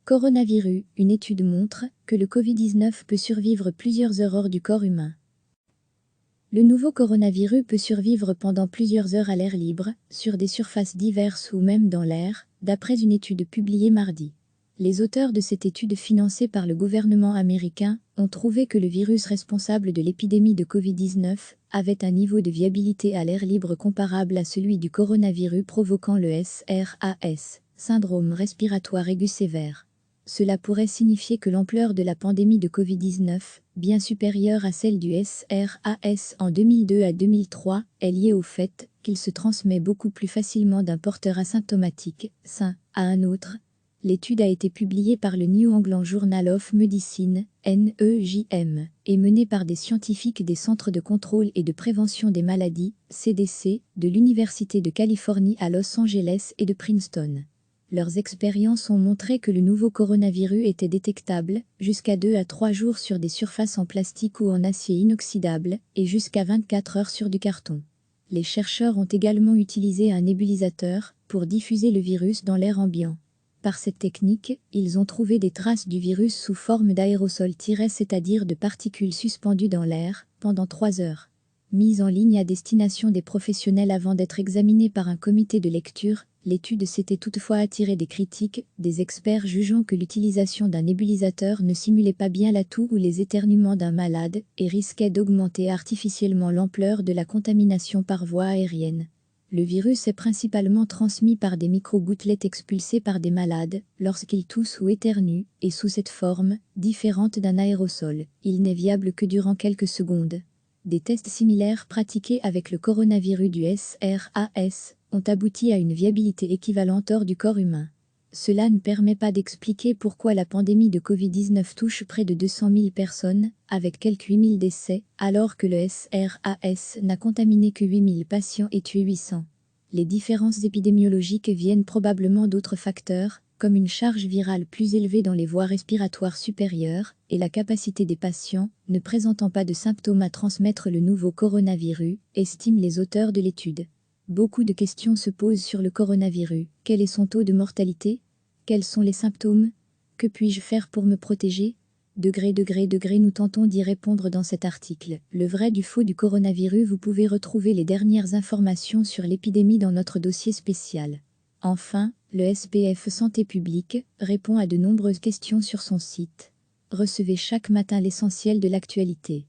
Coronavirus, une étude montre que le Covid-19 peut survivre plusieurs heures hors du corps humain. Le nouveau coronavirus peut survivre pendant plusieurs heures à l'air libre, sur des surfaces diverses ou même dans l'air, d'après une étude publiée mardi. Les auteurs de cette étude financée par le gouvernement américain ont trouvé que le virus responsable de l'épidémie de Covid-19 avait un niveau de viabilité à l'air libre comparable à celui du coronavirus provoquant le SRAS, syndrome respiratoire aigu sévère. Cela pourrait signifier que l'ampleur de la pandémie de Covid-19, bien supérieure à celle du SRAS en 2002 à 2003, est liée au fait qu'il se transmet beaucoup plus facilement d'un porteur asymptomatique, sain, à un autre. L'étude a été publiée par le New England Journal of Medicine, NEJM, et menée par des scientifiques des Centres de contrôle et de prévention des maladies, CDC, de l'Université de Californie à Los Angeles et de Princeton. Leurs expériences ont montré que le nouveau coronavirus était détectable jusqu'à 2 à 3 jours sur des surfaces en plastique ou en acier inoxydable et jusqu'à 24 heures sur du carton. Les chercheurs ont également utilisé un nébulisateur pour diffuser le virus dans l'air ambiant. Par cette technique, ils ont trouvé des traces du virus sous forme d'aérosol, c'est-à-dire de particules suspendues dans l'air, pendant 3 heures. Mise en ligne à destination des professionnels avant d'être examinée par un comité de lecture, l'étude s'était toutefois attirée des critiques, des experts jugeant que l'utilisation d'un nébulisateur ne simulait pas bien la toux ou les éternuements d'un malade et risquait d'augmenter artificiellement l'ampleur de la contamination par voie aérienne. Le virus est principalement transmis par des micro-gouttelettes expulsées par des malades lorsqu'ils toussent ou éternuent, et sous cette forme, différente d'un aérosol, il n'est viable que durant quelques secondes. Des tests similaires pratiqués avec le coronavirus du SRAS ont abouti à une viabilité équivalente hors du corps humain. Cela ne permet pas d'expliquer pourquoi la pandémie de Covid-19 touche près de 200 000 personnes, avec quelques 8 000 décès, alors que le SRAS n'a contaminé que 8 000 patients et tué 800. Les différences épidémiologiques viennent probablement d'autres facteurs, comme une charge virale plus élevée dans les voies respiratoires supérieures et la capacité des patients, ne présentant pas de symptômes à transmettre le nouveau coronavirus, estiment les auteurs de l'étude. Beaucoup de questions se posent sur le coronavirus. Quel est son taux de mortalité? Quels sont les symptômes? Que puis-je faire pour me protéger? Nous tentons d'y répondre dans cet article. Le vrai du faux du coronavirus. Vous pouvez retrouver les dernières informations sur l'épidémie dans notre dossier spécial. Enfin, le SPF Santé publique répond à de nombreuses questions sur son site. Recevez chaque matin l'essentiel de l'actualité.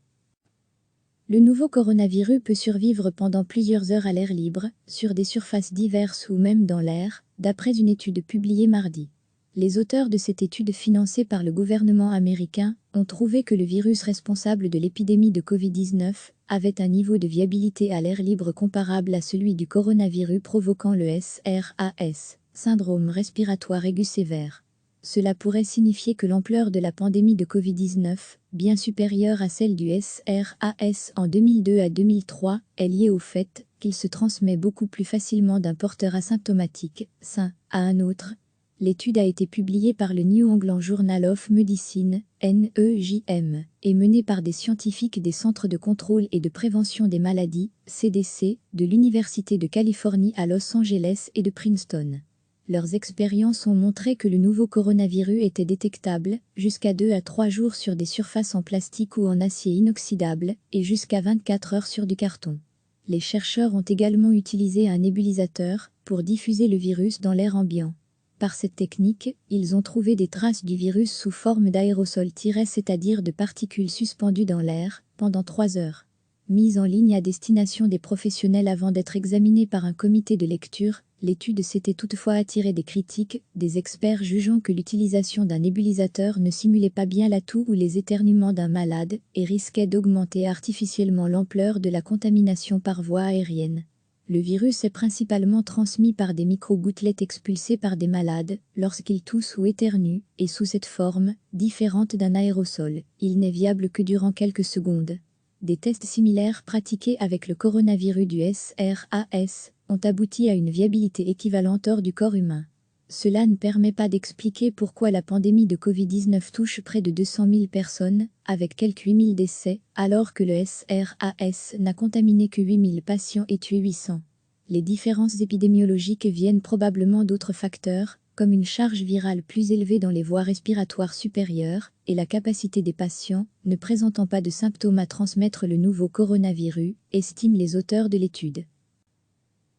Le nouveau coronavirus peut survivre pendant plusieurs heures à l'air libre, sur des surfaces diverses ou même dans l'air, d'après une étude publiée mardi. Les auteurs de cette étude financée par le gouvernement américain ont trouvé que le virus responsable de l'épidémie de Covid-19 avait un niveau de viabilité à l'air libre comparable à celui du coronavirus provoquant le SRAS, syndrome respiratoire aigu sévère. Cela pourrait signifier que l'ampleur de la pandémie de Covid-19, bien supérieure à celle du SRAS en 2002 à 2003, est liée au fait qu'il se transmet beaucoup plus facilement d'un porteur asymptomatique, sain, à un autre. L'étude a été publiée par le New England Journal of Medicine, NEJM, et menée par des scientifiques des Centres de contrôle et de prévention des maladies, CDC, de l'Université de Californie à Los Angeles et de Princeton. Leurs expériences ont montré que le nouveau coronavirus était détectable jusqu'à 2 à 3 jours sur des surfaces en plastique ou en acier inoxydable et jusqu'à 24 heures sur du carton. Les chercheurs ont également utilisé un nébulisateur pour diffuser le virus dans l'air ambiant. Par cette technique, ils ont trouvé des traces du virus sous forme d'aérosol, c'est-à-dire de particules suspendues dans l'air, pendant 3 heures. Mise en ligne à destination des professionnels avant d'être examinée par un comité de lecture, l'étude s'était toutefois attirée des critiques, des experts jugeant que l'utilisation d'un nébulisateur ne simulait pas bien la toux ou les éternuements d'un malade et risquait d'augmenter artificiellement l'ampleur de la contamination par voie aérienne. Le virus est principalement transmis par des micro-gouttelettes expulsées par des malades lorsqu'ils toussent ou éternuent, et sous cette forme, différente d'un aérosol, il n'est viable que durant quelques secondes. Des tests similaires pratiqués avec le coronavirus du SRAS ont abouti à une viabilité équivalente hors du corps humain. Cela ne permet pas d'expliquer pourquoi la pandémie de Covid-19 touche près de 200 000 personnes, avec quelques 8 000 décès, alors que le SRAS n'a contaminé que 8 000 patients et tué 800. Les différences épidémiologiques viennent probablement d'autres facteurs, comme une charge virale plus élevée dans les voies respiratoires supérieures et la capacité des patients ne présentant pas de symptômes à transmettre le nouveau coronavirus, estiment les auteurs de l'étude.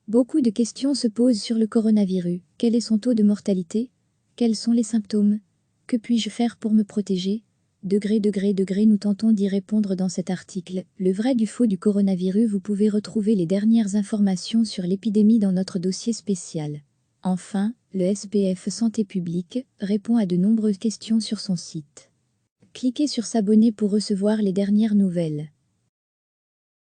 Beaucoup de questions se posent sur le coronavirus. Quel est son taux de mortalité? Quels sont les symptômes? Que puis-je faire pour me protéger? Nous tentons d'y répondre dans cet article. Le vrai du faux du coronavirus. Vous pouvez retrouver les dernières informations sur l'épidémie dans notre dossier spécial. Enfin, le SPF Santé publique répond à de nombreuses questions sur son site. Cliquez sur s'abonner pour recevoir les dernières nouvelles.